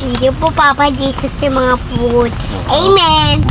Thank you po, Papa Jesus, sa mga food. Amen.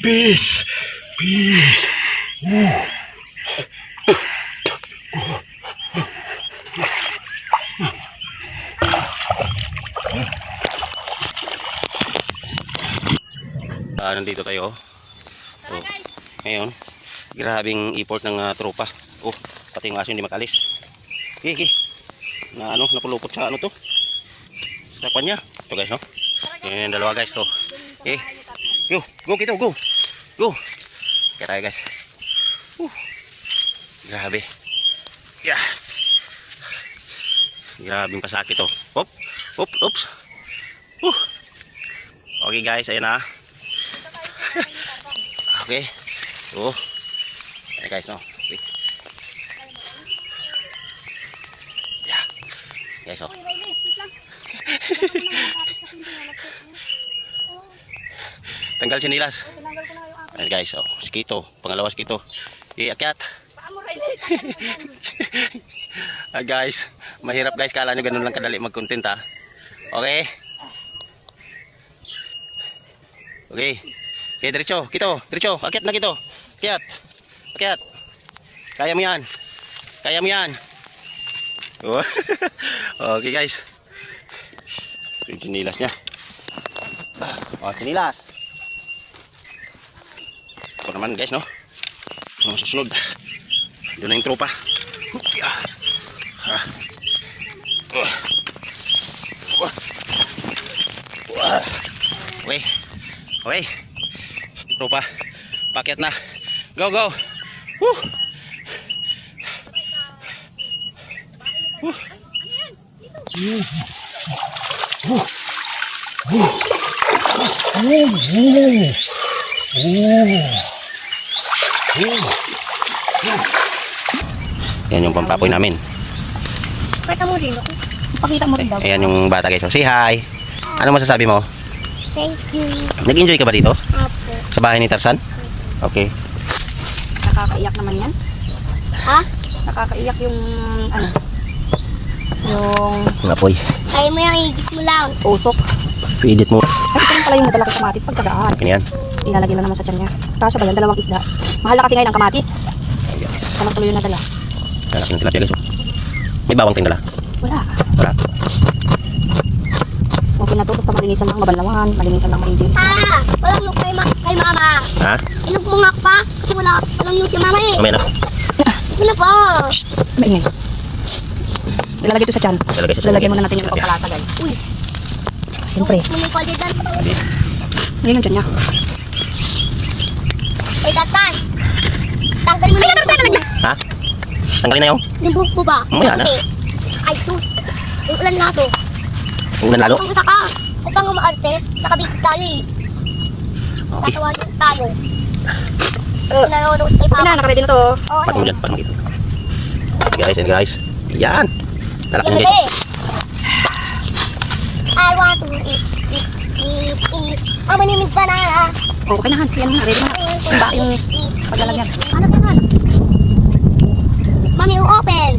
Peace. Peace. Nandito tayo. Oh, ngayon, grabing import ng tropa. Oh, pati yung aso hindi makalis. Okay. Na ano, napulupot sa ano to? Sa kanya. Ito guys, no? Yan yung dalawa guys, to. Okay. Go kito, go. Go. Kaya tayo guys. Grabe. Yeah. Grabing pasakit to. Oops. Okay guys, ayan na. Okay. Ayan guys, no? Okay. Yeah. Guys, oh. Tanggal sinilas. Ayan guys, oh. Skito. Pangalawa skito. Iakyat. Guys, mahirap guys. Kala nyo ganun lang kadali mag-content ha. Okay. Okay, diretso. Diretso. Akyat na kito. Akyat. Kaya mo yan. Okay guys. Yung sinilas niya. Sinilas. Ito naman guys, no? Susunod. Doon na yung tropa. Okay. Tropa. Pakyat na. Go. Yan yung pampapoy namin. Pakita mo rin daw. Ayan yung bata guys. Say hi. Ano masasabi mo? Thank you. Nag-enjoy ka ba dito? Apo. Sa bahay ni Tarzan? Okay. Nakakaiyak naman yan. Ha? Nakakaiyak yung ano? Yung Apoy. Kaya mo yung higit mo lang. usok. I-edit mo. Kasi ito lang pala yung nadala ko kamatis pagtsagaan. Ganyan. Ilalagay lang naman sa tiyan niya. Kaso ba yan? Dalawang isda. Mahal na kasi ngayon ang kamatis. Sama tuloy yung nadala. Lalaki ng tilapia guys. May bawang tingdala. Wala. Okay na to. Basta malinisan lang mabanlawan. Malinisan lang ma-engines. Walang look kay mama. Ha? Inugmungak pa. Kasi walang look kay mama eh. Mamaya na. Wala po. Maingay. Ilalagay ito sa tiyan. Lalagay Lalagay muna natin yung pagkalasa guys. Uy. Siyempre. Muna ko dito. Ngayon yung tiyan niya. Ay, Tatan. Tanggalin mo na yung Ha? Tanggalin na yung buhok mo ba? Mamaya na. Ay, sus. Yung ulan nga to. Ulan lalo. Kung isa ka, huwag kang umaarte. Nakabigit tayo eh. Okay. Tatawagin tayo. Nanonood kay Okay na, Papa. nakaready na to. Oo, Pati mo dyan. Para makita. Guys. Yan. Lalaki Yung ng guys. bebe. I want to eat. Mama niya yung banana. Okay na han. Yan na. Ready na. Yung paglalagyan. Ano naman? Mami, yung open.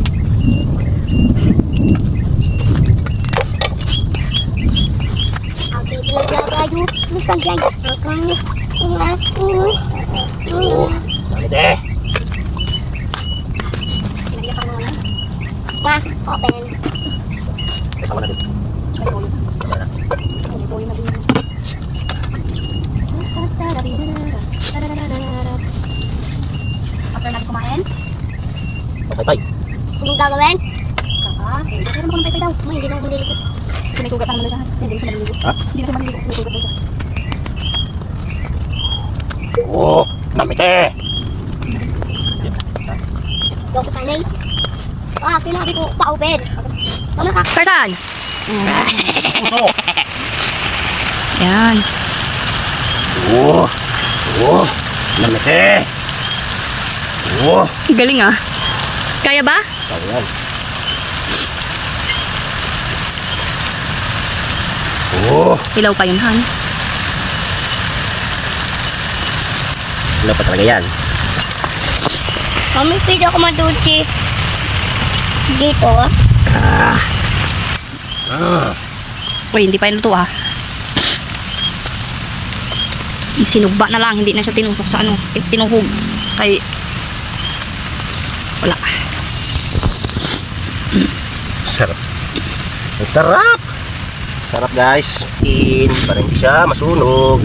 Okay, tayo. Minsan dyan. Bakit eh? Ma, open. Kasama natin. After natin kumain, Pagpay. Anong gagawin? pero mo kung paypay daw. Hindi na ako maliligo. Sinisugat na naman lahat. Hindi na siya maliligo. Ha? Hindi na siya maliligo. Sinisugat daw siya. Oh, damit eh. Loko sanay. Sinabi ko, pa-open. Mama ka. Tarzan! Yan. Oh, damit eh. Oh, Galing ah. Kaya ba? ayan. Oh, Ilaw pa yun, Han. ano pa talaga yan? Mami, pwede ako maduchi. Dito. Uy, hindi pa yun luto ah. Sinugba na lang, hindi na siya tinusok sa ano, tinuhog. Kay wala. Sarap. Ang sarap! Sarap guys. Para hindi siya masunog.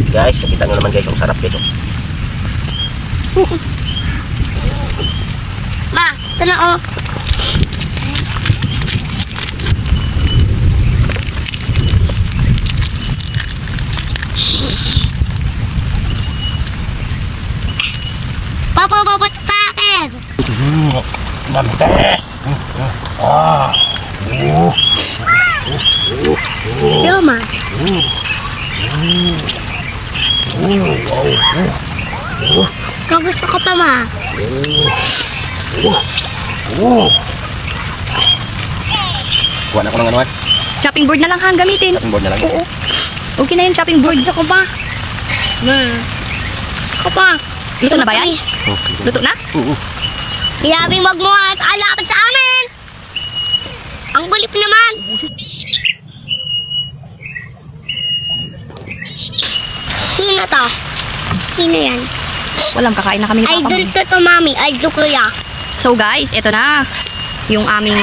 Guys, nakita nyo naman guys, ang sarap guys. Ma, ito na oh. Papababot sa akin. Mante! Yo, ma. Kagusto ko pa, ma. Kuha na ko ng ano man. Chopping board na lang hang gamitin. Chopping board na lang. Oo. Okay na yung chopping board. Gusto ko pa. Ma. Ko pa. Luto na ba yan? Luto na? Oo. Sinabing wag mo at alapad sa amin. Ang bulip naman. Sino to? Sino yan? Walang kakain na kami ni Papa. Idol ko to, mami. Idol ko ya. So guys, ito na. Yung aming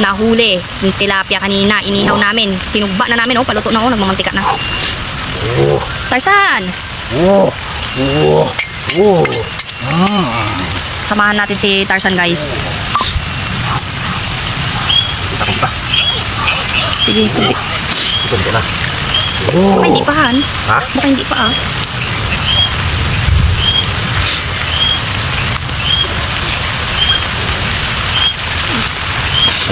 nahuli. Yung tilapia kanina. Inihaw namin. Sinugba na namin. Oh, paluto na oh. Nagmamantika na. Tarzan! Samahan natin si Tarzan guys. Takot pa. Sige, hindi. Ito na. Baka hindi pa han. Ha? Baka hindi pa ah.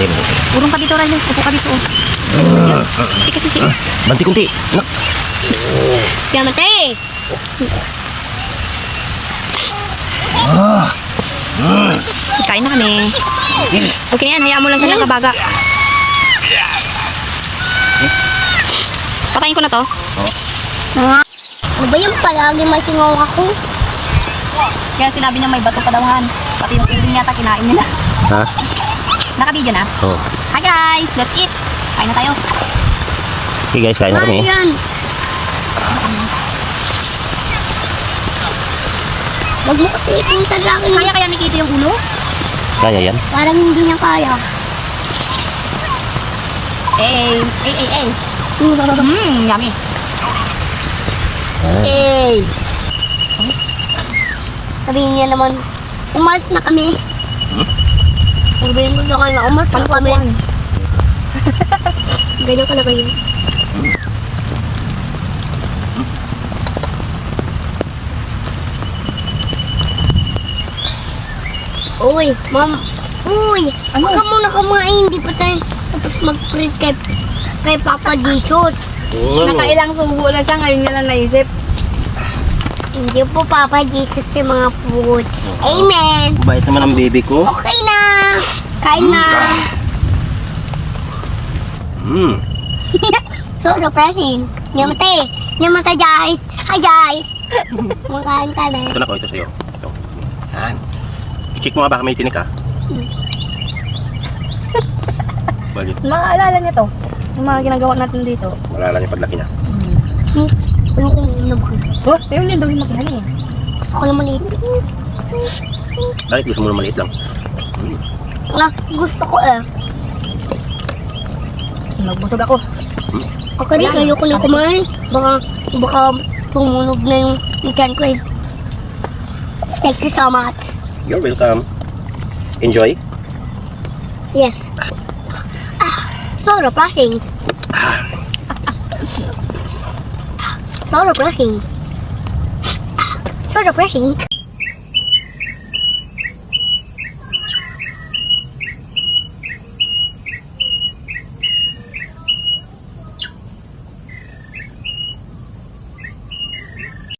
Ayun. Urong ka dito, Ryan. Upo ka dito. Oh. Hindi kasi si... Banti kunti. Nak. Yamate. Kain na kami. Okay na yan. Hayaan mo lang siya ng kabaga. Patayin ko na to. Ano ba yung palagi masingaw ako? Kaya sinabi niya may bato pa daw han. Pati yung piling yata kinain niya na. Ha? Naka-video na. Oo. Hi guys! Let's eat! Kain na tayo. Sige guys, kain na kami. Yan. Wag mo kasi ipunta sa akin. Kaya ni Kitty yung ulo? Kaya yan. Parang hindi niya kaya. Ay. Yummy. Eh. Sabihin niya naman, umalis na kami. Sabihin ko na kayo, umalis na kami. Ganyan ka na kayo. Uy, ma'am. Uy, Ano? huwag ka muna kumain. Hindi pa tayo tapos mag-print kay Papa Jesus. Nakailang subo na siya, ngayon niya lang naisip. Hindi po Papa Jesus yung mga food. Amen. Bait naman ang baby ko. Okay na. Kain na. So refreshing. Nyamate. Nyamate guys. Hi guys. Makain ka na. Ito na ko, ito sa'yo. Ito. Yan. I-check mo nga baka may tinik ha. Bakit? Maalala niya to. Yung mga ginagawa natin dito. Malala niya paglaki niya. Ano kung nabang? Oh, yun yung daw yung makihan eh. Gusto ko na maliit. Bakit gusto mo na maliit lang? Gusto ko eh. Nagbusog ako. Okay na, ayoko na kumain. Baka tumunog na yung tiyan ko eh. Thank you so much. You're welcome. Enjoy. Yes. So refreshing. So refreshing. So refreshing.